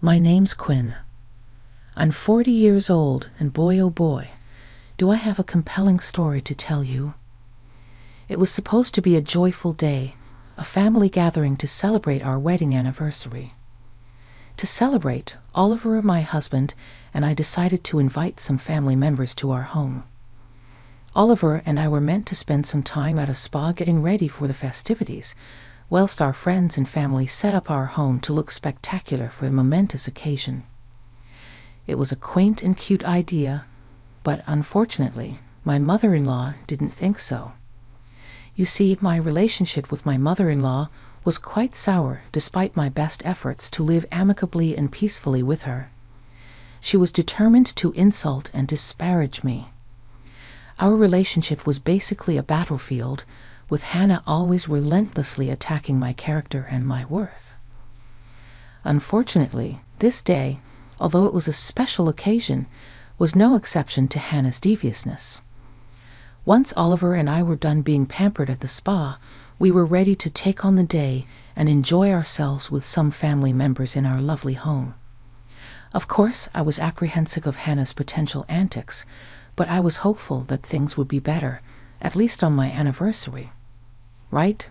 My name's Quinn. I'm 40 years old, and boy oh boy, do I have a compelling story to tell you. It was supposed to be a joyful day, a family gathering to celebrate our wedding anniversary. To celebrate, Oliver, my husband, and I decided to invite some family members to our home. Oliver and I were meant to spend some time at a spa getting ready for the festivities, whilst our friends and family set up our home to look spectacular for the momentous occasion. It was a quaint and cute idea, but unfortunately, my mother-in-law didn't think so. You see, my relationship with my mother-in-law was quite sour despite my best efforts to live amicably and peacefully with her. She was determined to insult and disparage me. Our relationship was basically a battlefield, with Hannah always relentlessly attacking my character and my worth. Unfortunately, this day, although it was a special occasion, was no exception to Hannah's deviousness. Once Oliver and I were done being pampered at the spa, we were ready to take on the day and enjoy ourselves with some family members in our lovely home. Of course, I was apprehensive of Hannah's potential antics, but I was hopeful that things would be better, at least on my anniversary. Right?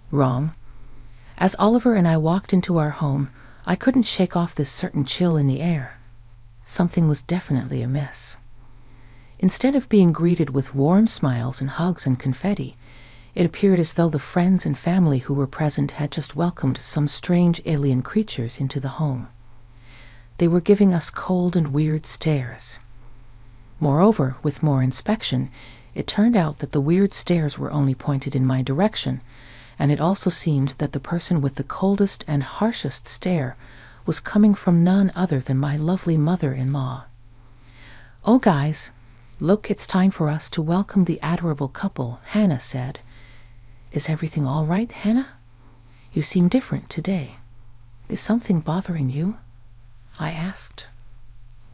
Wrong? As Oliver and I walked into our home, I couldn't shake off this certain chill in the air. Something was definitely amiss. Instead of being greeted with warm smiles and hugs and confetti, it appeared as though the friends and family who were present had just welcomed some strange alien creatures into the home. They were giving us cold and weird stares. Moreover, with more inspection, it turned out that the weird stares were only pointed in my direction, and it also seemed that the person with the coldest and harshest stare was coming from none other than my lovely mother-in-law. "Oh, guys, look, it's time for us to welcome the adorable couple," Hannah said. "Is everything all right, Hannah? You seem different today. Is something bothering you?" I asked.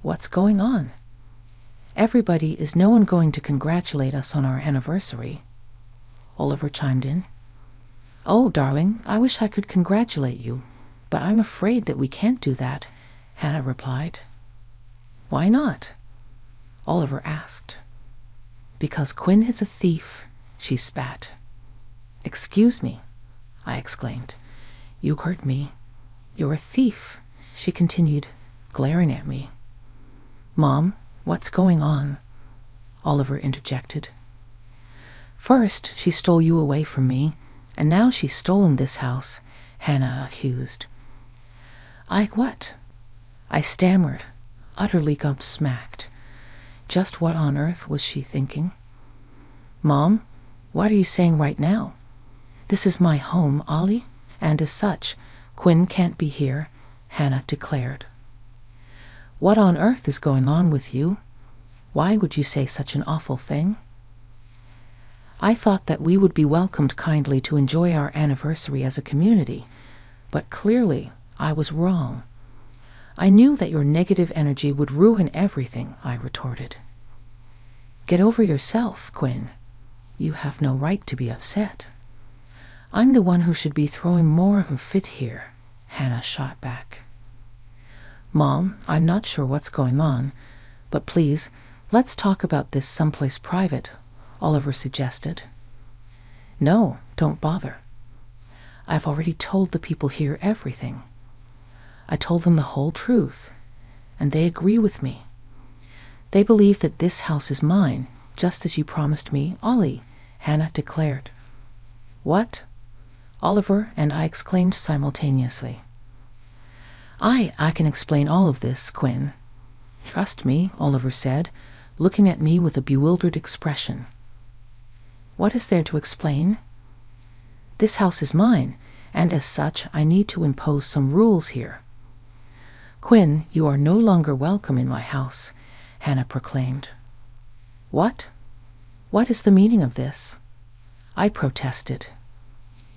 "What's going on? Everybody, is no one going to congratulate us on our anniversary?" Oliver chimed in. "Oh, darling, I wish I could congratulate you, but I'm afraid that we can't do that," Hannah replied. "Why not?" Oliver asked. "Because Quinn is a thief," she spat. "Excuse me," I exclaimed. "You hurt me. You're a thief," she continued, glaring at me. "Mom, what's going on?" Oliver interjected. "First, she stole you away from me, and now she's stolen this house," Hannah accused. What?" I stammered, utterly gobsmacked. Just what on earth was she thinking? "Mom, what are you saying right now? This is my home, Ollie, and as such, Quinn can't be here," Hannah declared. "What on earth is going on with you? Why would you say such an awful thing?" I thought that we would be welcomed kindly to enjoy our anniversary as a community, but clearly I was wrong. "I knew that your negative energy would ruin everything," I retorted. "Get over yourself, Quinn. You have no right to be upset. I'm the one who should be throwing more of a fit here," Hannah shot back. "Mom, I'm not sure what's going on, but please, let's talk about this someplace private," Oliver suggested. "No, don't bother. I've already told the people here everything. I told them the whole truth, and they agree with me. They believe that this house is mine, just as you promised me, Ollie," Hannah declared. "What?" Oliver and I exclaimed simultaneously. I can explain all of this, Quinn." "Trust me," Oliver said, looking at me with a bewildered expression. "What is there to explain?" "This house is mine, and as such I need to impose some rules here." "Quinn, you are no longer welcome in my house," Hannah proclaimed. "What? What is the meaning of this?" I protested.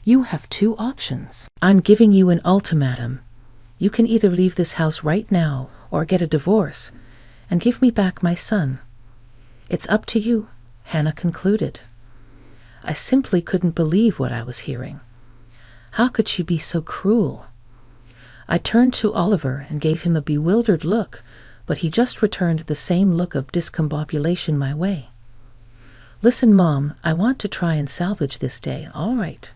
"You have two options. I'm giving you an ultimatum. You can either leave this house right now or get a divorce and give me back my son. It's up to you," Hannah concluded. I simply couldn't believe what I was hearing. How could she be so cruel? I turned to Oliver and gave him a bewildered look, but he just returned the same look of discombobulation my way. Listen, Mom, I want to try and salvage this day, all right.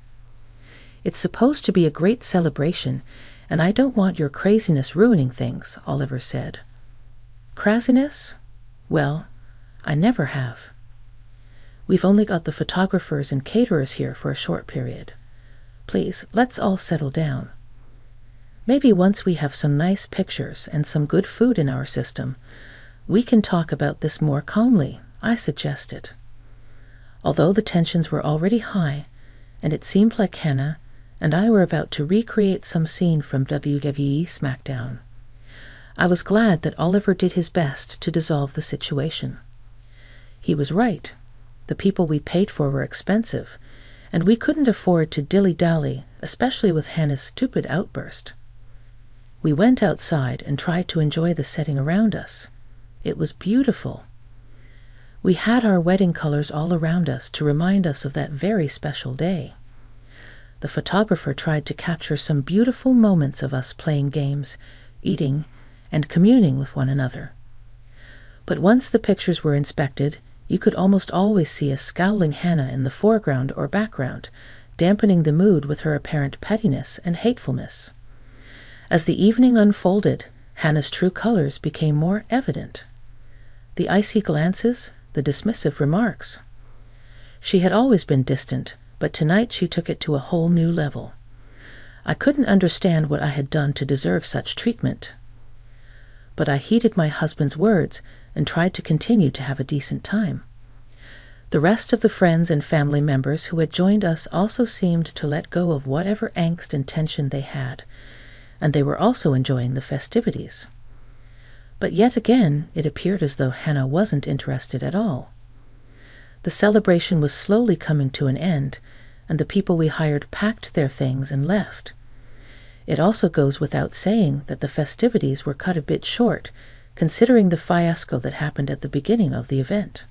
It's supposed to be a great celebration, and I don't want your craziness ruining things, Oliver said. Craziness? Well, I never have. We've only got the photographers and caterers here for a short period. Please, let's all settle down. Maybe once we have some nice pictures and some good food in our system, we can talk about this more calmly, I suggested. Although the tensions were already high, and it seemed like Hannah and I were about to recreate some scene from WWE SmackDown, I was glad that Oliver did his best to dissolve the situation. He was right. The people we paid for were expensive, and we couldn't afford to dilly-dally, especially with Hannah's stupid outburst. We went outside and tried to enjoy the setting around us. It was beautiful. We had our wedding colors all around us to remind us of that very special day. The photographer tried to capture some beautiful moments of us playing games, eating, and communing with one another. But once the pictures were inspected, you could almost always see a scowling Hannah in the foreground or background, dampening the mood with her apparent pettiness and hatefulness. As the evening unfolded, Hannah's true colors became more evident. The icy glances, the dismissive remarks. She had always been distant, but tonight she took it to a whole new level. I couldn't understand what I had done to deserve such treatment. But I heeded my husband's words and tried to continue to have a decent time. The rest of the friends and family members who had joined us also seemed to let go of whatever angst and tension they had, and they were also enjoying the festivities. But yet again, it appeared as though Hannah wasn't interested at all. The celebration was slowly coming to an end, and the people we hired packed their things and left. It also goes without saying that the festivities were cut a bit short, considering the fiasco that happened at the beginning of the event.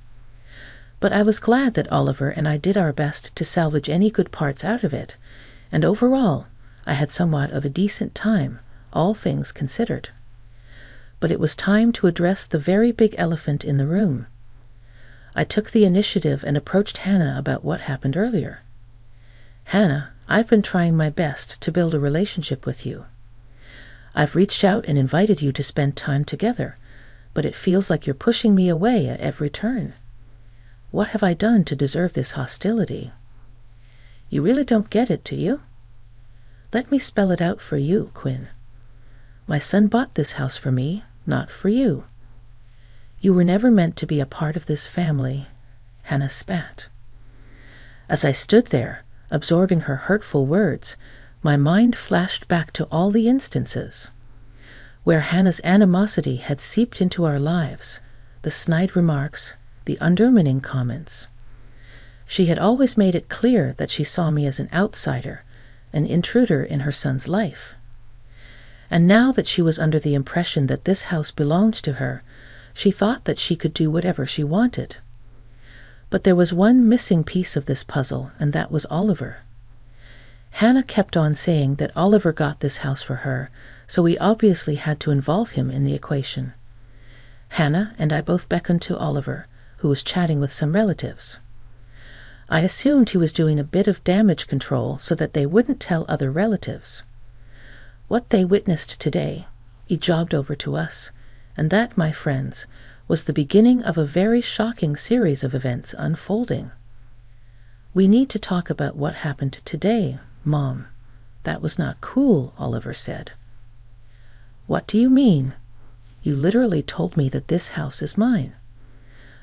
But I was glad that Oliver and I did our best to salvage any good parts out of it, and overall, I had somewhat of a decent time, all things considered. But it was time to address the very big elephant in the room. I took the initiative and approached Hannah about what happened earlier. Hannah, I've been trying my best to build a relationship with you. I've reached out and invited you to spend time together, but it feels like you're pushing me away at every turn. What have I done to deserve this hostility? You really don't get it, do you? Let me spell it out for you, Quinn. My son bought this house for me, not for you. You were never meant to be a part of this family. Hannah spat. As I stood there, absorbing her hurtful words, my mind flashed back to all the instances where Hannah's animosity had seeped into our lives, the snide remarks, the undermining comments. She had always made it clear that she saw me as an outsider, an intruder in her son's life. And now that she was under the impression that this house belonged to her, she thought that she could do whatever she wanted. But there was one missing piece of this puzzle, and that was Oliver. Hannah kept on saying that Oliver got this house for her, so we obviously had to involve him in the equation. Hannah and I both beckoned to Oliver, who was chatting with some relatives. I assumed he was doing a bit of damage control so that they wouldn't tell other relatives. What they witnessed today, he jogged over to us, and that, my friends, was the beginning of a very shocking series of events unfolding. We need to talk about what happened today, Mom. That was not cool, Oliver said. What do you mean? You literally told me that this house is mine.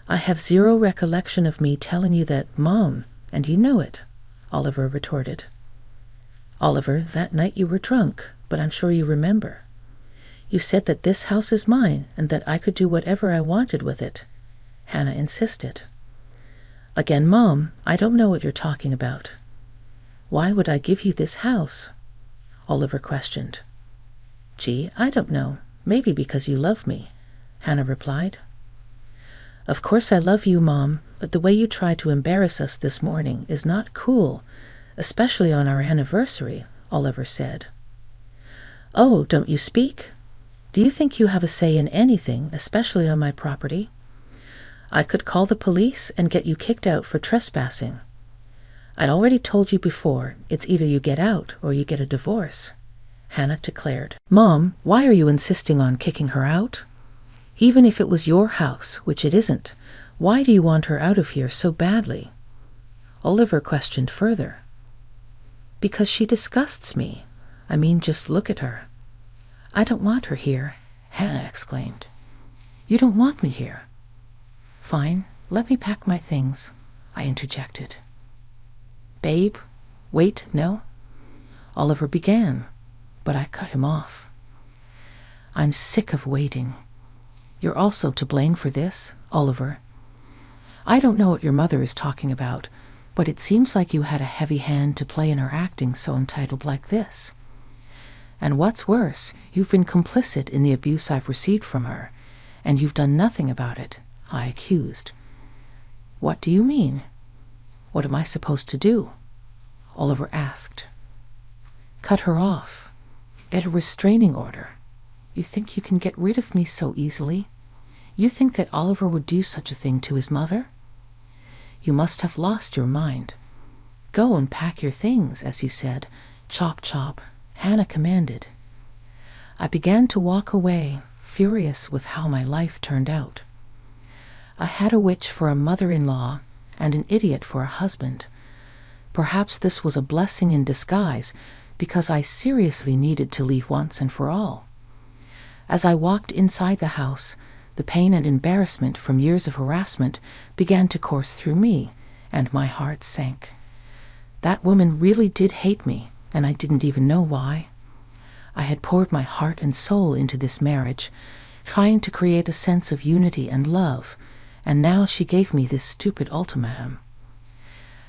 I have zero recollection of me telling you that, Mom, and you know it, Oliver retorted. Oliver, that night you were drunk, but I'm sure you remember. You said that this house is mine and that I could do whatever I wanted with it, Hannah insisted. Again, Mom, I don't know what you're talking about. Why would I give you this house? Oliver questioned. Gee, I don't know. Maybe because you love me, Hannah replied. Of course I love you, Mom, but the way you tried to embarrass us this morning is not cool, especially on our anniversary, Oliver said. Oh, don't you speak? Do you think you have a say in anything, especially on my property? I could call the police and get you kicked out for trespassing. I'd already told you before, it's either you get out or you get a divorce, Hannah declared. Mom, why are you insisting on kicking her out? Even if it was your house, which it isn't, why do you want her out of here so badly? Oliver questioned further. Because she disgusts me. I mean, just look at her. I don't want her here, Hannah exclaimed. You don't want me here. Fine, let me pack my things, I interjected. Babe, wait, no? Oliver began, but I cut him off. I'm sick of waiting. You're also to blame for this, Oliver. I don't know what your mother is talking about, but it seems like you had a heavy hand to play in her acting so entitled like this. And what's worse, you've been complicit in the abuse I've received from her, and you've done nothing about it, I accused. What do you mean? What am I supposed to do? Oliver asked. Cut her off. Get a restraining order. You think you can get rid of me so easily? You think that Oliver would do such a thing to his mother? You must have lost your mind. Go and pack your things, as you said. Chop, chop, Hannah commanded. I began to walk away, furious with how my life turned out. I had a witch for a mother-in-law and an idiot for a husband. Perhaps this was a blessing in disguise, because I seriously needed to leave once and for all. As I walked inside the house, the pain and embarrassment from years of harassment began to course through me, and my heart sank. That woman really did hate me, and I didn't even know why. I had poured my heart and soul into this marriage, trying to create a sense of unity and love, and now she gave me this stupid ultimatum.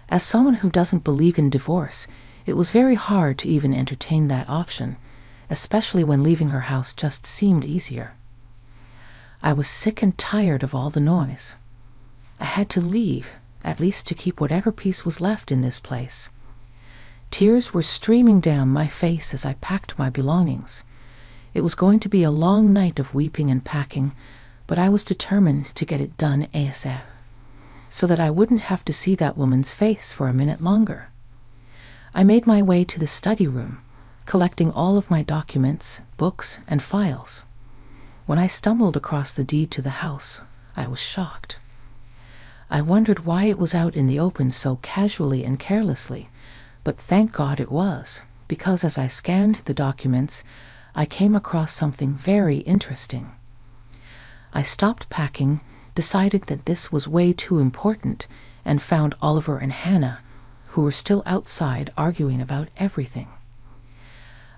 As someone who doesn't believe in divorce, it was very hard to even entertain that option, especially when leaving her house just seemed easier. I was sick and tired of all the noise. I had to leave, at least to keep whatever peace was left in this place. Tears were streaming down my face as I packed my belongings. It was going to be a long night of weeping and packing, but I was determined to get it done ASAP, so that I wouldn't have to see that woman's face for a minute longer. I made my way to the study room, collecting all of my documents, books, and files. When I stumbled across the deed to the house, I was shocked. I wondered why it was out in the open so casually and carelessly, but thank God it was, because as I scanned the documents, I came across something very interesting. I stopped packing, decided that this was way too important, and found Oliver and Hannah, who were still outside arguing about everything.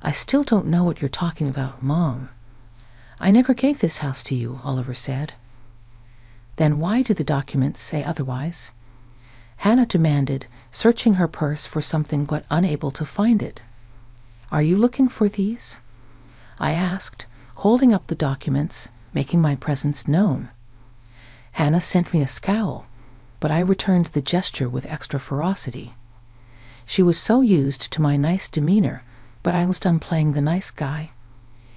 I still don't know what you're talking about, Mom. I never gave this house to you, Oliver said. Then why do the documents say otherwise? Hannah demanded, searching her purse for something but unable to find it. Are you looking for these? I asked, holding up the documents, making my presence known. Hannah sent me a scowl, but I returned the gesture with extra ferocity. She was so used to my nice demeanor, but I was done playing the nice guy.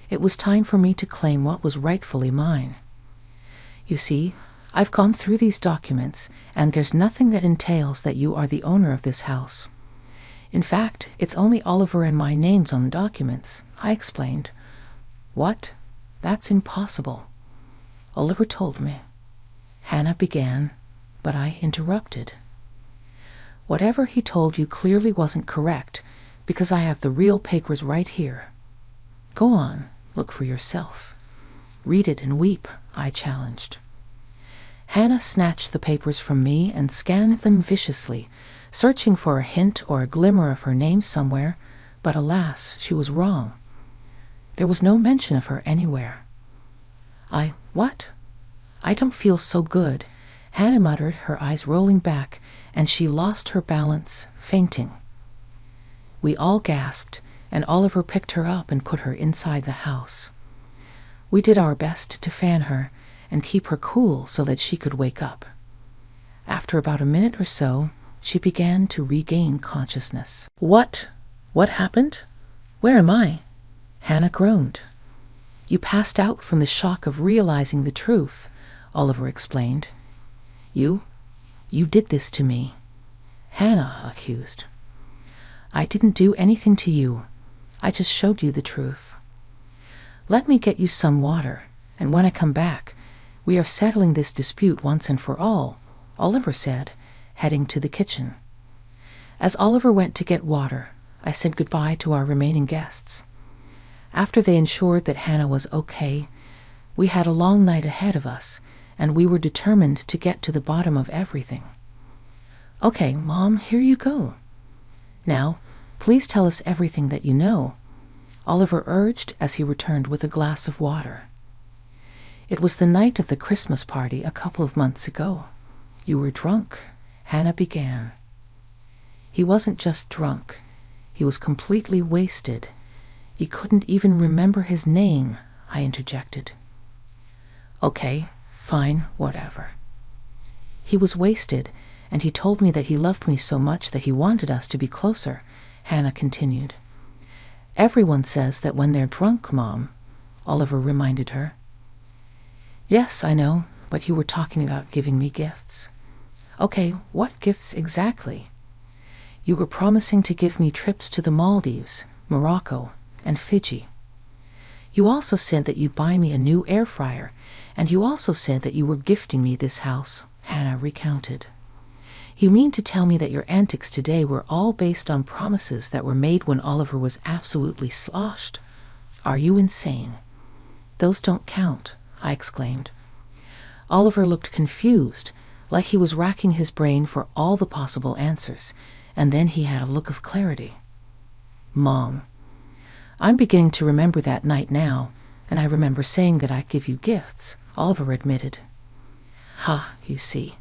It was time for me to claim what was rightfully mine. You see, I've gone through these documents, and there's nothing that entails that you are the owner of this house. In fact, it's only Oliver and my names on the documents, I explained. What? That's impossible. Oliver told me. Hannah began, but I interrupted. Whatever he told you clearly wasn't correct, because I have the real papers right here. Go on, look for yourself. Read it and weep, I challenged. Hannah snatched the papers from me and scanned them viciously, searching for a hint or a glimmer of her name somewhere, but alas, she was wrong. There was no mention of her anywhere. What? I don't feel so good, Hannah muttered, her eyes rolling back, and she lost her balance, fainting. We all gasped, and Oliver picked her up and put her inside the house. We did our best to fan her and keep her cool so that she could wake up. After about a minute or so, she began to regain consciousness. What happened? Where am I? Hannah groaned. You passed out from the shock of realizing the truth, Oliver explained. You did this to me, Hannah accused. I didn't do anything to you. I just showed you the truth. Let me get you some water, and when I come back, we are settling this dispute once and for all, Oliver said, heading to the kitchen. As Oliver went to get water, I said goodbye to our remaining guests. After they ensured that Hannah was okay, we had a long night ahead of us, and we were determined to get to the bottom of everything. Okay, Mom, here you go. Now, please tell us everything that you know, Oliver urged as he returned with a glass of water. It was the night of the Christmas party a couple of months ago. You were drunk, Hannah began. He wasn't just drunk. He was completely wasted. He couldn't even remember his name, I interjected. Okay, fine, whatever. He was wasted, and he told me that he loved me so much that he wanted us to be closer, Hannah continued. Everyone says that when they're drunk, Mom, Oliver reminded her. Yes, I know, but you were talking about giving me gifts. Okay, what gifts exactly? You were promising to give me trips to the Maldives, Morocco, and Fiji. You also said that you'd buy me a new air fryer, and you also said that you were gifting me this house, Hannah recounted. You mean to tell me that your antics today were all based on promises that were made when Oliver was absolutely sloshed? Are you insane? Those don't count, I exclaimed. Oliver looked confused, like he was racking his brain for all the possible answers, and then he had a look of clarity. Mom, I'm beginning to remember that night now, and I remember saying that I'd give you gifts, Oliver admitted. Ha, you see.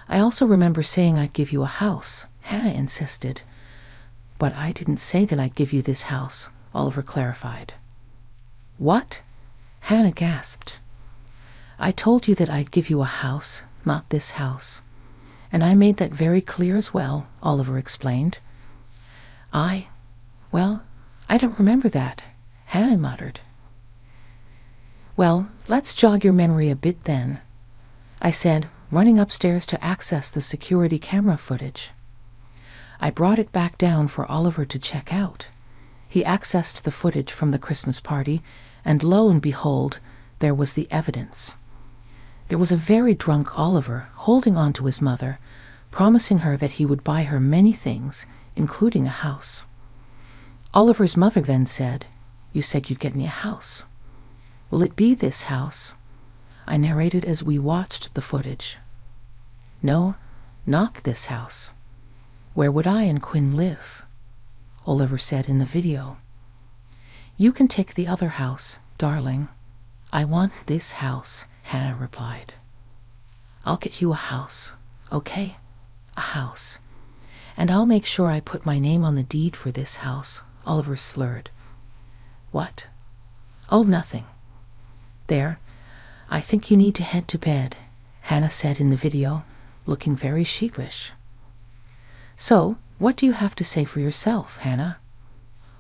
I also remember saying I'd give you a house, Hannah insisted. But I didn't say that I'd give you this house, Oliver clarified. What? Hannah gasped. I told you that I'd give you a house, not this house. And I made that very clear as well, Oliver explained. Well, I don't remember that, Hannah muttered. Well, let's jog your memory a bit then, I said, running upstairs to access the security camera footage. I brought it back down for Oliver to check out. He accessed the footage from the Christmas party, and lo and behold, there was the evidence. There was a very drunk Oliver holding on to his mother, promising her that he would buy her many things, including a house. Oliver's mother then said, You said you'd get me a house. Will it be this house? I narrated as we watched the footage. No, not this house. Where would I and Quinn live? Oliver said in the video. You can take the other house, darling. I want this house, Hannah replied. I'll get you a house, okay? A house. And I'll make sure I put my name on the deed for this house, Oliver slurred. What? Oh, nothing. There, I think you need to head to bed, Hannah said in the video, looking very sheepish. So, what do you have to say for yourself, Hannah?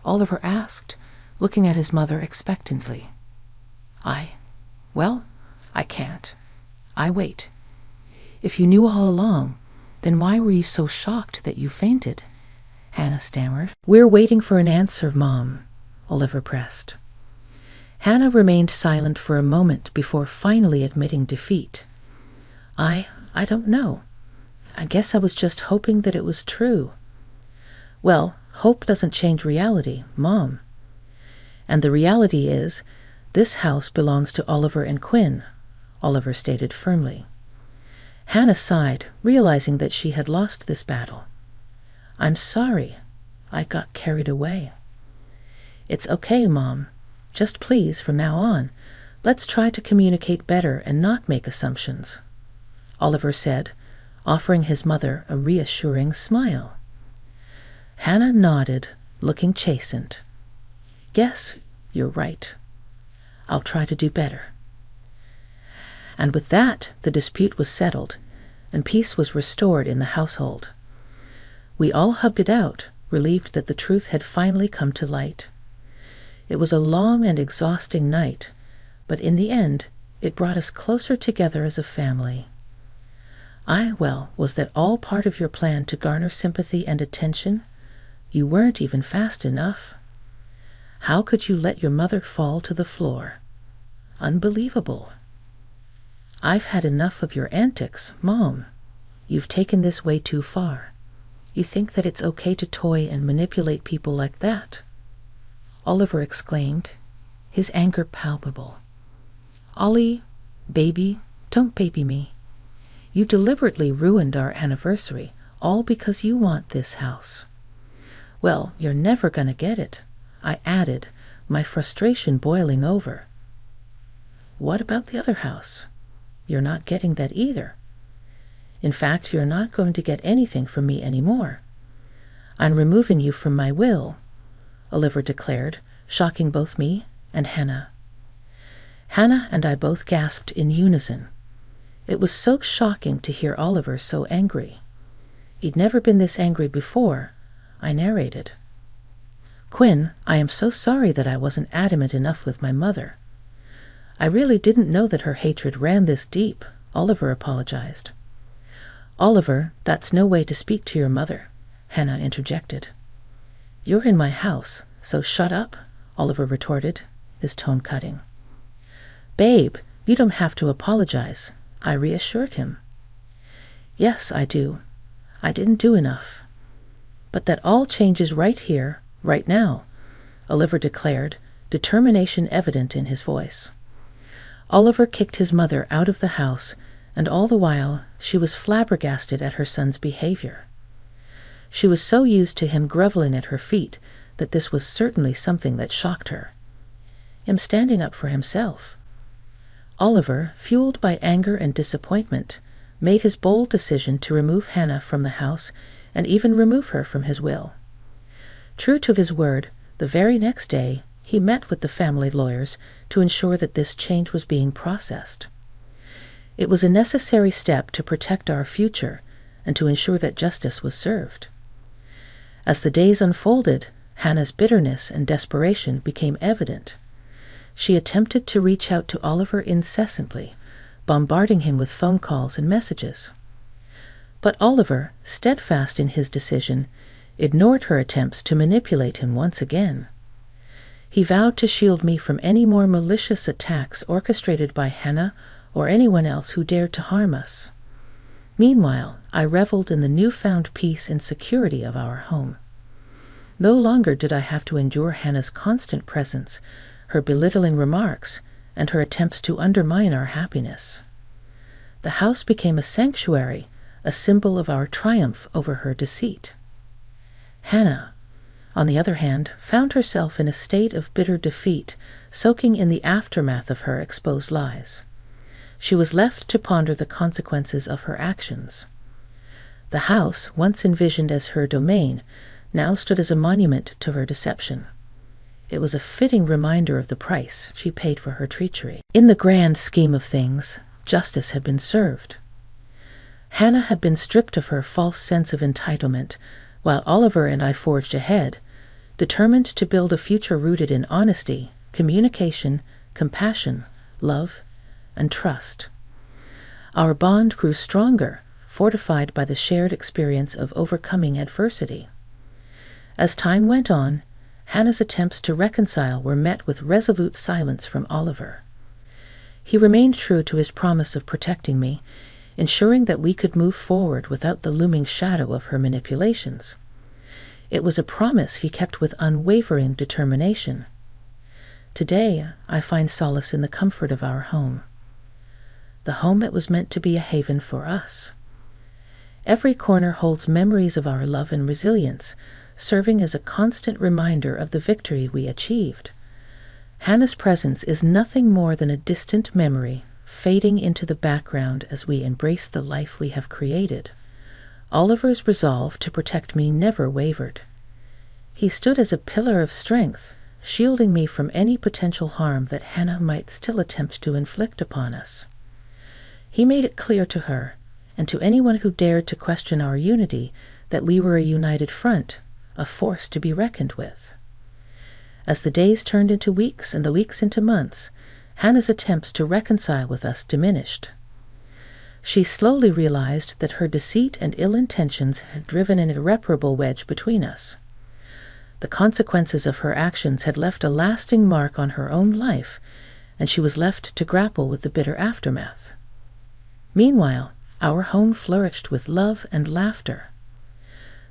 Oliver asked, looking at his mother expectantly. Well, I can't. I wait. If you knew all along, then why were you so shocked that you fainted? Hannah stammered. We're waiting for an answer, Mom, Oliver pressed. Hannah remained silent for a moment before finally admitting defeat. I don't know. I guess I was just hoping that it was true. Well, hope doesn't change reality, Mom. And the reality is, this house belongs to Oliver and Quinn, Oliver stated firmly. Hannah sighed, realizing that she had lost this battle. I'm sorry. I got carried away. It's okay, Mom. Just please, from now on, let's try to communicate better and not make assumptions, Oliver said, offering his mother a reassuring smile. Hannah nodded, looking chastened. Yes, you're right. I'll try to do better. And with that, the dispute was settled, and peace was restored in the household. We all hugged it out, relieved that the truth had finally come to light. It was a long and exhausting night, but in the end, it brought us closer together as a family. Was that all part of your plan to garner sympathy and attention? You weren't even fast enough. How could you let your mother fall to the floor? Unbelievable. I've had enough of your antics, Mom. You've taken this way too far. You think that it's okay to toy and manipulate people like that? Oliver exclaimed, his anger palpable. Ollie, baby, don't baby me. You deliberately ruined our anniversary, all because you want this house. Well, you're never gonna get it, I added, my frustration boiling over. What about the other house? You're not getting that either. In fact, you're not going to get anything from me anymore. I'm removing you from my will, Oliver declared, shocking both me and Hannah. Hannah and I both gasped in unison. It was so shocking to hear Oliver so angry. He'd never been this angry before, I narrated. Quinn, I am so sorry that I wasn't adamant enough with my mother. I really didn't know that her hatred ran this deep, Oliver apologized. Oliver, that's no way to speak to your mother, Hannah interjected. You're in my house, so shut up, Oliver retorted, his tone cutting. Babe, you don't have to apologize, I reassured him. Yes, I do. I didn't do enough. But that all changes right here, right now, Oliver declared, determination evident in his voice. Oliver kicked his mother out of the house, and all the while she was flabbergasted at her son's behavior. She was so used to him groveling at her feet that this was certainly something that shocked her. Him standing up for himself. Oliver, fueled by anger and disappointment, made his bold decision to remove Hannah from the house and even remove her from his will. True to his word, the very next day he met with the family lawyers to ensure that this change was being processed. It was a necessary step to protect our future and to ensure that justice was served. As the days unfolded, Hannah's bitterness and desperation became evident. She attempted to reach out to Oliver incessantly, bombarding him with phone calls and messages. But Oliver, steadfast in his decision, ignored her attempts to manipulate him once again. He vowed to shield me from any more malicious attacks orchestrated by Hannah or anyone else who dared to harm us. Meanwhile, I reveled in the newfound peace and security of our home. No longer did I have to endure Hannah's constant presence, her belittling remarks, and her attempts to undermine our happiness. The house became a sanctuary, a symbol of our triumph over her deceit. Hannah, on the other hand, found herself in a state of bitter defeat, soaking in the aftermath of her exposed lies. She was left to ponder the consequences of her actions. The house, once envisioned as her domain, now stood as a monument to her deception. It was a fitting reminder of the price she paid for her treachery. In the grand scheme of things, justice had been served. Hannah had been stripped of her false sense of entitlement, while Oliver and I forged ahead, determined to build a future rooted in honesty, communication, compassion, love, and trust. Our bond grew stronger, fortified by the shared experience of overcoming adversity. As time went on, Hannah's attempts to reconcile were met with resolute silence from Oliver. He remained true to his promise of protecting me, ensuring that we could move forward without the looming shadow of her manipulations. It was a promise he kept with unwavering determination. Today, I find solace in the comfort of our home. The home that was meant to be a haven for us. Every corner holds memories of our love and resilience, serving as a constant reminder of the victory we achieved. Hannah's presence is nothing more than a distant memory, fading into the background as we embrace the life we have created. Oliver's resolve to protect me never wavered. He stood as a pillar of strength, shielding me from any potential harm that Hannah might still attempt to inflict upon us. He made it clear to her, and to anyone who dared to question our unity, that we were a united front, a force to be reckoned with. As the days turned into weeks and the weeks into months, Hannah's attempts to reconcile with us diminished. She slowly realized that her deceit and ill intentions had driven an irreparable wedge between us. The consequences of her actions had left a lasting mark on her own life, and she was left to grapple with the bitter aftermath. Meanwhile, our home flourished with love and laughter.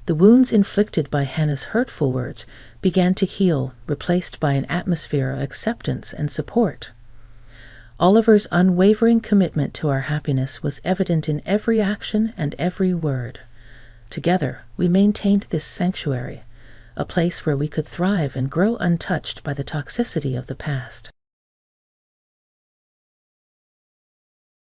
The wounds inflicted by Hannah's hurtful words began to heal, replaced by an atmosphere of acceptance and support. Oliver's unwavering commitment to our happiness was evident in every action and every word. Together, we maintained this sanctuary, a place where we could thrive and grow untouched by the toxicity of the past.